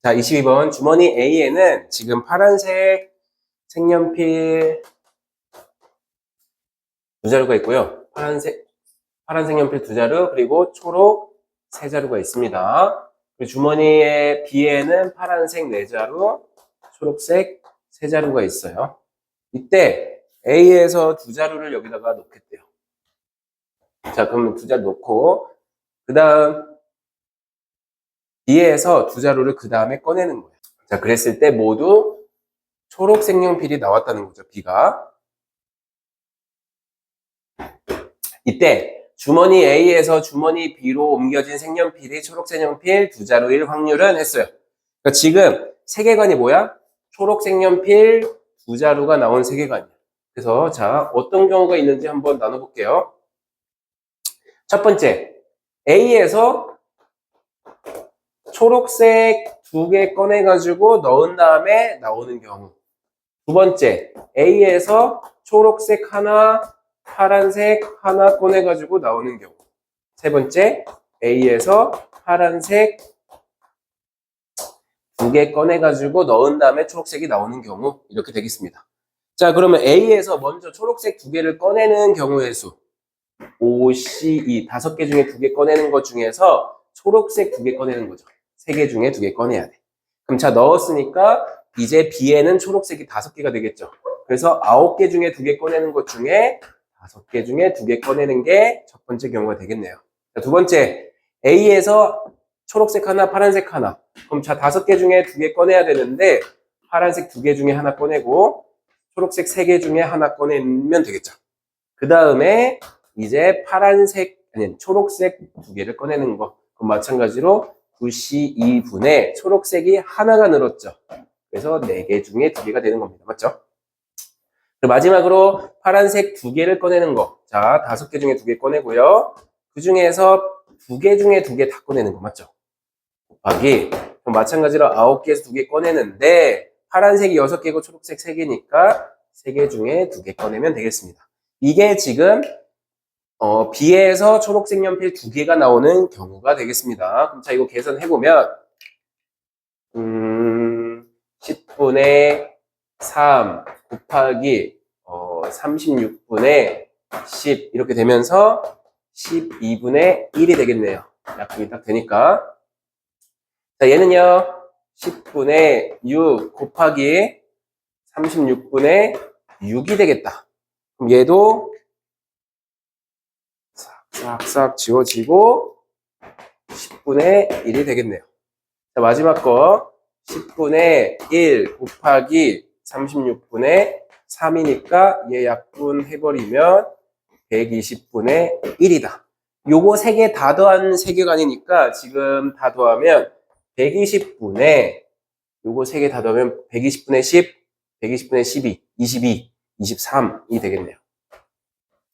자, 22번 주머니 A에는 지금 파란색 색연필 두 자루가 있고요. 파란 색연필 두 자루, 그리고 초록 세 자루가 있습니다. 그리고 주머니의 B에는 파란색 네 자루, 초록색 세 자루가 있어요. 이때 A에서 두 자루를 여기다가 놓겠대요. 자, 그러면 두 자루 놓고, 그 다음 B에서 두 자루를 그 다음에 꺼내는 거예요. 자, 그랬을 때 모두 초록 색연필이 나왔다는 거죠, B가. 이때 주머니 A에서 주머니 B로 옮겨진 색연필이 초록 색연필 두 자루일 확률은 했어요. 그러니까 지금 세계관이 뭐야? 초록 색연필 두 자루가 나온 세계관이야. 그래서 자, 어떤 경우가 있는지 한번 나눠볼게요. 첫 번째, A에서 초록색 두 개 꺼내가지고 넣은 다음에 나오는 경우. 두 번째, A에서 초록색 하나, 파란색 하나 꺼내가지고 나오는 경우. 세 번째, A에서 파란색 두 개 꺼내가지고 넣은 다음에 초록색이 나오는 경우. 이렇게 되겠습니다. 자, 그러면 A에서 먼저 초록색 두 개를 꺼내는 경우의 수. O, C, E 다섯 개 중에 두 개 꺼내는 것 중에서 초록색 두 개 꺼내는 거죠. 세 개 중에 두 개 꺼내야 돼. 그럼 자, 넣었으니까 이제 B에는 초록색이 다섯 개가 되겠죠. 그래서 9개 중에 두 개 꺼내는 것 중에 5개 중에 두 개 꺼내는 게 첫 번째 경우가 되겠네요. 자, 두 번째, A에서 초록색 하나, 파란색 하나. 그럼 자, 5개 중에 두 개 꺼내야 되는데 파란색 두 개 중에 하나 꺼내고 초록색 3개 중에 하나 꺼내면 되겠죠. 그 다음에 이제 초록색 두 개를 꺼내는 거. 그럼 마찬가지로 9C2분의 초록색이 하나가 늘었죠. 그래서 4개 중에 2개가 되는 겁니다. 맞죠? 그리고 마지막으로 파란색 두 개를 꺼내는 거. 자, 5개 중에 2개 꺼내고요. 그 중에서 2개 중에 2개 다 꺼내는 거. 맞죠? 곱하기. 그럼 마찬가지로 9개에서 2개 꺼내는데 파란색이 6개고 초록색 3개니까 3개 중에 2개 꺼내면 되겠습니다. 이게 지금 B에서 초록색 연필 2개가 나오는 경우가 되겠습니다. 그럼 자, 이거 계산해보면 10분의 3 곱하기 36분의 10 이렇게 되면서 12분의 1이 되겠네요. 약분이 딱 되니까. 자, 얘는요 10분의 6 곱하기 36분의 6이 되겠다. 그럼 얘도 싹싹 지워지고 10분의 1이 되겠네요. 자, 마지막 거 10분의 1 곱하기 36분의 3이니까 얘 약분해버리면 120분의 1이다. 요거 3개 다 더한 세계관이니까 지금 다 더하면 120분의 요거 3개 다 더하면 120분의 10, 120분의 12, 22, 23이 되겠네요.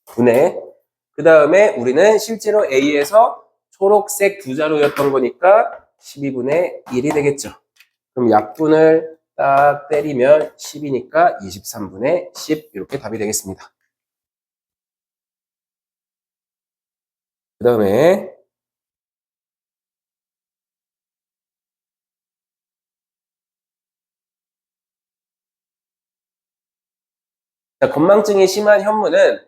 분의 그 다음에 우리는 실제로 A에서 초록색 두 자루였던 거니까 12분의 1이 되겠죠. 그럼 약분을 딱 때리면 10이니까 23분의 10 이렇게 답이 되겠습니다. 그 다음에 건망증이 심한 현무는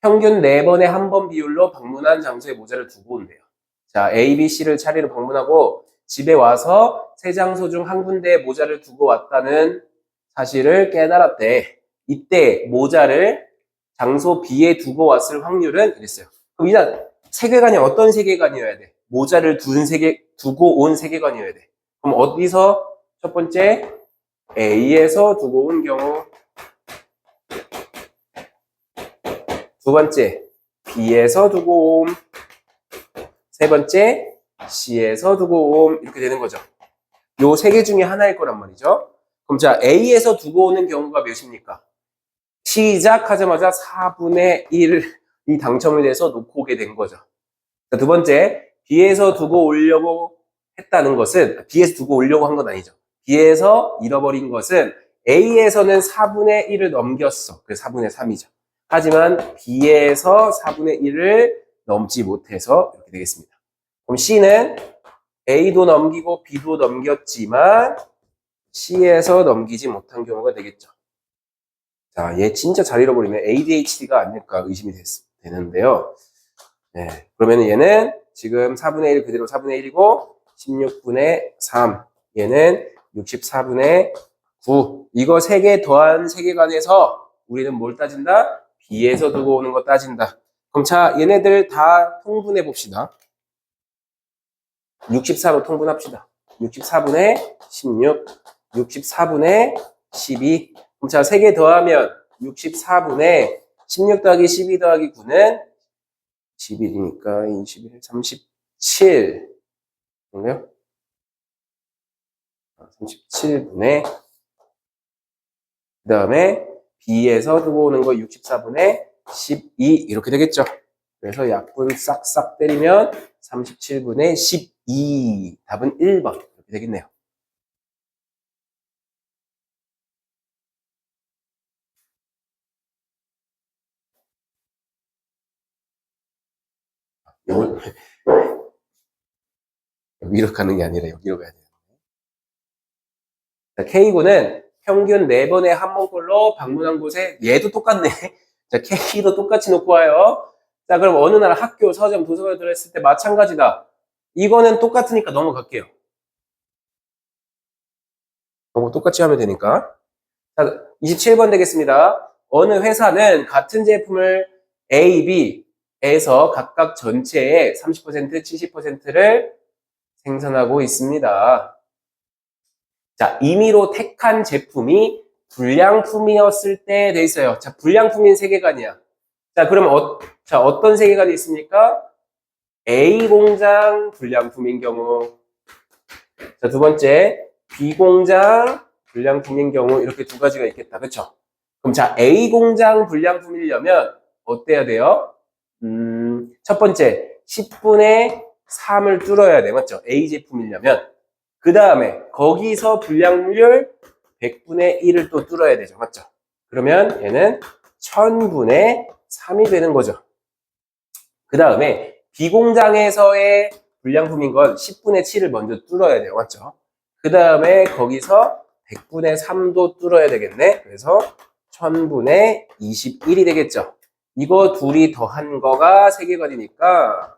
평균 4번에 한 번 비율로 방문한 장소에 모자를 두고 온대요. 자, A, B, C를 차례로 방문하고 집에 와서 세 장소 중 한 군데에 모자를 두고 왔다는 사실을 깨달았대. 이때 모자를 장소 B에 두고 왔을 확률은 이랬어요. 그럼 일단 세계관이 어떤 세계관이어야 돼? 모자를 두고 온 세계관이어야 돼. 그럼 어디서? 첫 번째 A에서 두고 온 경우, 두 번째 B에서 두고 옴, 세 번째 C에서 두고 옴 이렇게 되는 거죠. 요 세 개 중에 하나일 거란 말이죠. 그럼 자, A에서 두고 오는 경우가 몇입니까? 시작하자마자 4분의 1이 당첨이 돼서 놓고 오게 된 거죠. 자, 두 번째, B에서 두고 오려고 했다는 것은, B에서 두고 오려고 한 건 아니죠. B에서 잃어버린 것은 A에서는 4분의 1을 넘겼어. 그래서 4분의 3이죠. 하지만 B에서 4분의 1을 넘지 못해서 이렇게 되겠습니다. 그럼 C는 A도 넘기고 B도 넘겼지만 C에서 넘기지 못한 경우가 되겠죠. 자, 얘 진짜 잘 잃어버리면 ADHD가 아닐까 의심이 되는데요. 네, 그러면 얘는 지금 4분의 1 그대로 4분의 1이고 16분의 3 얘는 64분의 9 이거 3개 더한 세계관에서 우리는 뭘 따진다? B에서 두고 오는 거 따진다. 그럼 자, 얘네들 다 통분해 봅시다. 64로 통분합시다. 64분의 16, 64분의 12. 그럼 자, 3개 더하면 64분의 16 더하기 12 더하기 9는 11이니까 21, 37. 뭔가요? 37분의 그 다음에 B에서 두고 오는 거 64분의 12 이렇게 되겠죠. 그래서 약분 싹싹 때리면 37분의 12 답은 1번 이렇게 되겠네요. 여기로 가는 게 아니라 여기로 가야 돼요. K군은 평균 4번에 한 번꼴로 방문한 곳에 얘도 똑같네. 자, K도 똑같이 놓고 와요. 자, 그럼 어느 날 학교, 서점, 도서관에 들어있을 때 마찬가지다. 이거는 똑같으니까 넘어갈게요. 똑같이 하면 되니까. 자, 27번 되겠습니다. 어느 회사는 같은 제품을 A, B에서 각각 전체의 30%, 70%를 생산하고 있습니다. 자, 임의로 택한 제품이 불량품이었을 때 돼 있어요. 자, 불량품인 세계관이야. 자, 그럼 어떤 세계관이 있습니까? A 공장 불량품인 경우. 자, 두 번째, B 공장 불량품인 경우 이렇게 두 가지가 있겠다. 그렇죠? 그럼 자, A 공장 불량품이려면 어때야 돼요? 첫 번째, 10분의 3을 뚫어야 돼. 맞죠? A 제품이려면. 그 다음에 거기서 불량률 100분의 1을 또 뚫어야 되죠. 맞죠? 그러면 얘는 1000분의 3이 되는 거죠. 그 다음에 B공장에서의 불량품인 건 10분의 7을 먼저 뚫어야 돼요. 맞죠? 그 다음에 거기서 100분의 3도 뚫어야 되겠네. 그래서 1000분의 21이 되겠죠. 이거 둘이 더한 거가 세계관이니까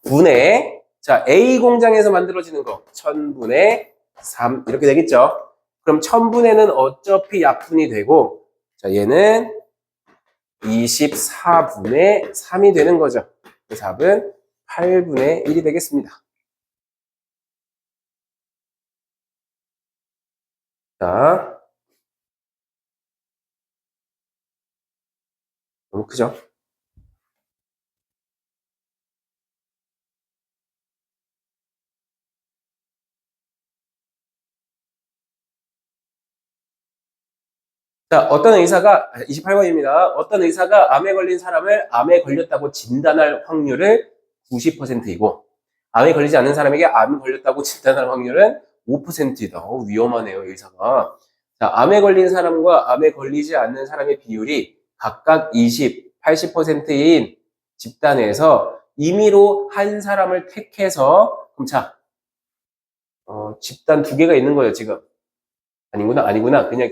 분의 자 A 공장에서 만들어지는 거 1000분의 3 이렇게 되겠죠. 그럼 1000분의는 어차피 약분이 되고 자 얘는 24분의 3이 되는 거죠. 그 답은 8분의 1이 되겠습니다. 자, 너무 크죠? 자, 28번입니다. 어떤 의사가 암에 걸린 사람을 암에 걸렸다고 진단할 확률을 90%이고, 암에 걸리지 않는 사람에게 암에 걸렸다고 진단할 확률은 5%이다. 위험하네요, 의사가. 자, 암에 걸린 사람과 암에 걸리지 않는 사람의 비율이 각각 20, 80%인 집단에서 임의로 한 사람을 택해서, 그럼 자, 집단 두 개가 있는 거예요, 지금. 아니구나. 그냥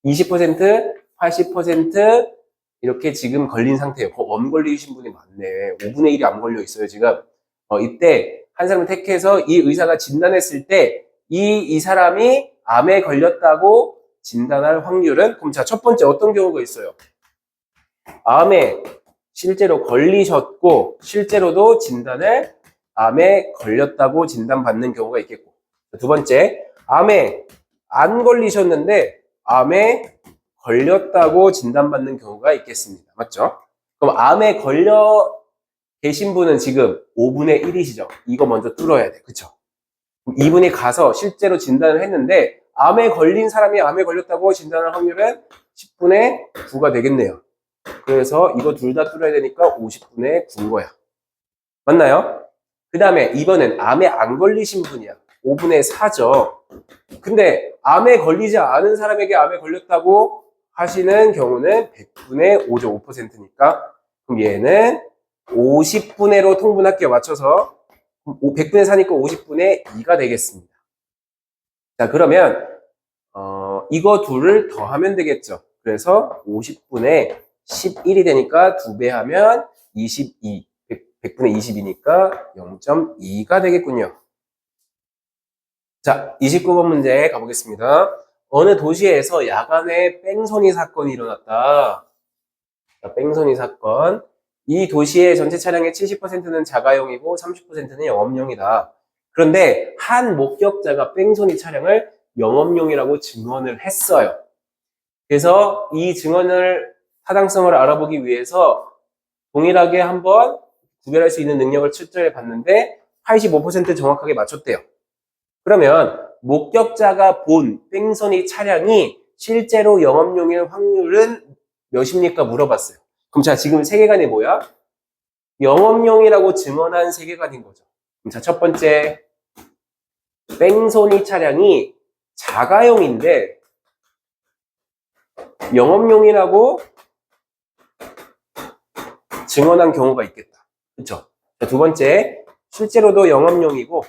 20%, 80% 이렇게 지금 걸린 상태예요. 엄 걸리신 분이 많네. 5분의 1이 암 걸려 있어요, 지금. 이때 한 사람을 택해서 이 의사가 진단했을 때 이 사람이 암에 걸렸다고 진단할 확률은 그럼 자, 첫 번째 어떤 경우가 있어요? 암에 실제로 걸리셨고 실제로도 진단을 암에 걸렸다고 진단받는 경우가 있겠고 두 번째, 암에 안 걸리셨는데 암에 걸렸다고 진단받는 경우가 있겠습니다. 맞죠? 그럼 암에 걸려 계신 분은 지금 5분의 1이시죠? 이거 먼저 뚫어야 돼. 그쵸? 이분이 가서 실제로 진단을 했는데 암에 걸린 사람이 암에 걸렸다고 진단할 확률은 10분의 9가 되겠네요. 그래서 이거 둘 다 뚫어야 되니까 50분의 9인 거야. 맞나요? 그 다음에 이번엔 암에 안 걸리신 분이야. 5분의 4죠. 근데 암에 걸리지 않은 사람에게 암에 걸렸다고 하시는 경우는 100분의 5죠. 5%니까. 그럼 얘는 50분의로 통분할게요. 맞춰서. 100분의 4니까 50분의 2가 되겠습니다. 자, 그러면 이거 둘을 더하면 되겠죠. 그래서 50분의 11이 되니까 2배 하면 22. 100분의 22니까 0.2가 되겠군요. 자, 29번 문제 가보겠습니다. 어느 도시에서 야간에 뺑소니 사건이 일어났다. 자, 뺑소니 사건. 이 도시의 전체 차량의 70%는 자가용이고 30%는 영업용이다. 그런데 한 목격자가 뺑소니 차량을 영업용이라고 증언을 했어요. 그래서 이 증언을 타당성을 알아보기 위해서 동일하게 한번 구별할 수 있는 능력을 측정해 봤는데 85% 정확하게 맞췄대요. 그러면 목격자가 본 뺑소니 차량이 실제로 영업용일 확률은 몇입니까? 물어봤어요. 그럼 자, 지금 세계관이 뭐야? 영업용이라고 증언한 세계관인 거죠. 그럼 자, 첫 번째, 뺑소니 차량이 자가용인데 영업용이라고 증언한 경우가 있겠다. 그렇죠? 자, 두 번째, 실제로도 영업용이라고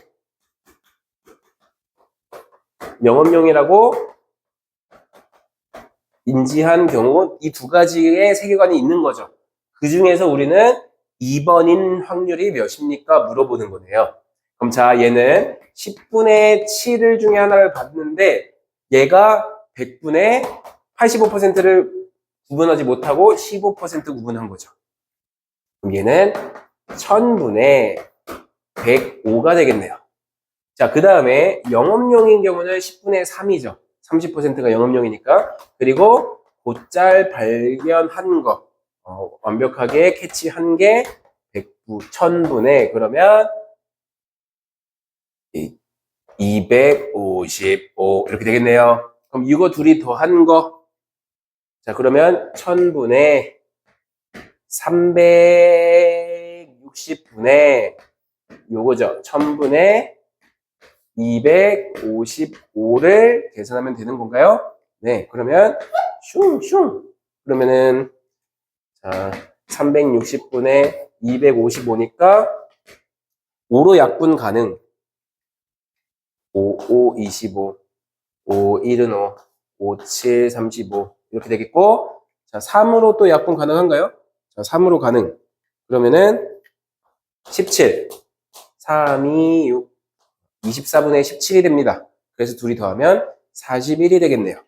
인지한 경우 이 두 가지의 세계관이 있는 거죠. 그 중에서 우리는 2번인 확률이 몇입니까? 물어보는 거네요. 그럼 자, 얘는 10분의 7을 중에 하나를 봤는데 얘가 100분의 85%를 구분하지 못하고 15% 구분한 거죠. 그럼 얘는 1000분의 105가 되겠네요. 자, 그 다음에 영업용인 경우는 10분의 3이죠. 30%가 영업용이니까. 그리고 곧잘 발견한 거, 완벽하게 캐치한 게 1000분의 그러면 255 이렇게 되겠네요. 그럼 이거 둘이 더한 거, 자, 그러면 1000분의 360분의 요거죠. 1000분의 255를 계산하면 되는 건가요? 네, 그러면 슝슝 그러면은 자, 360분의 255니까 5로 약분 가능. 5, 5, 25, 5, 1은 5, 5, 7, 35 이렇게 되겠고 자, 3으로 또 약분 가능한가요? 자, 3으로 가능. 그러면은 17, 3, 2, 6 24분의 17이 됩니다. 그래서 둘이 더하면 41이 되겠네요.